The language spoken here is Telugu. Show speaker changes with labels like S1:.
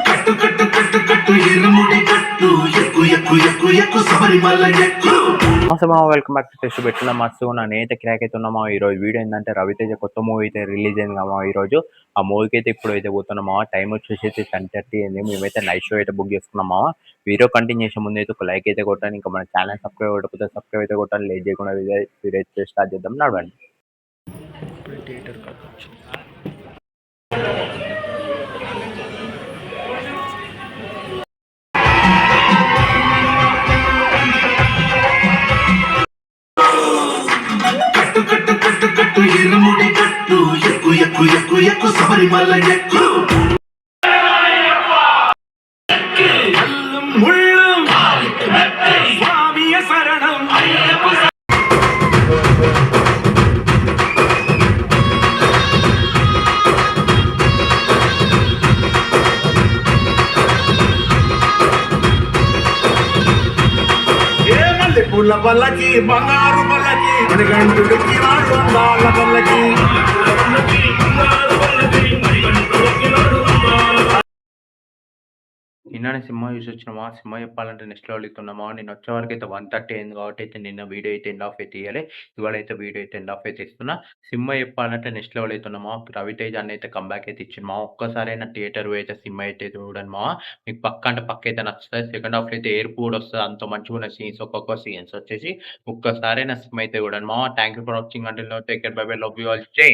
S1: కట్టు కట్టు కట్టు కట్టు ఇరుముడి కట్టు ఎక్కు ఎక్కు ఎక్కు ఎక్కు శబరిమల ఎక్కు.
S2: వెల్కమ్ బ్యాక్ టు టెస్ట్ పెట్టిన మస్తు నేనైతే క్రాక్ అయితే ఉన్నామా. ఈ రోజు వీడియో ఏంటంటే రవితేజ కొత్త మూవీ అయితే రిలీజ్ అయింది కదా ఈ రోజు. ఆ మూవీకి అయితే ఇప్పుడు అయితే పోతున్నామా. టైం వచ్చేసి 10:30 అయింది. మేమైతే నైట్ షో అయితే బుక్ చేసుకున్నామా. వీడియో కంటిన్యూ చేసే ముందు అయితే ఒక లైక్ అయితే కొట్టాను. ఇంకా మన ఛానల్ సబ్స్క్రైబ్ అవ్వకపోతే సబ్స్క్రైబ్ అయితే కొట్టాను. లేట్ చేయకుండా వీడియో అయితే స్టార్ట్ చేద్దాం. నడవండి.
S1: కట్టు కట్టు కట్టు కట్టు ఇరుముడి కట్టు ఎక్కు ఎక్కు ఎక్కు ఎక్కు శబరిమల ఎక్కు. స్వామియ శరణం. పూల పల్లకి బంగారు పల్లకి మణిగంటుడికి వాడు అందాల పల్లకి.
S2: నిన్ననే సినిమా చూసి వచ్చినామా. సినిమా చెప్పాలంటే నెక్స్ట్ లెవెల్ ఇస్తున్నామా. నేను వచ్చే వరకు అయితే 1:30 అయింది కాబట్టి అయితే నిన్న వీడియో అయితే ఎండ్ ఆఫ్ అయితే ఇవ్వాలి. ఇవాళ అయితే వీడియో అయితే ఎండ్ ఆఫ్ అయితే ఇస్తున్నా. సినిమా చెప్పాలంటే నెక్స్ట్ లెవెల్ అవుతున్నామా. రవితేజ అన్న అయితే కంబ్యాక్ అయితే ఇచ్చింది మా. ఒక్కసారైనా థియేటర్ అయితే సినిమా అయితే చూడండి మా. మీకు పక్క అంటే పక్క అయితే నచ్చుతుంది. సెకండ్ హాఫ్ అయితే ఏడుపు కూడా వస్తుంది. అంత మంచిగా ఉన్న సీన్స్ ఒక్కొక్క సీన్స్ వచ్చేసి ఒక్కసారైనా సినిమా అయితే చూడండి మా. Thank you for watching. అంటే take care, bye bye, love you all. జై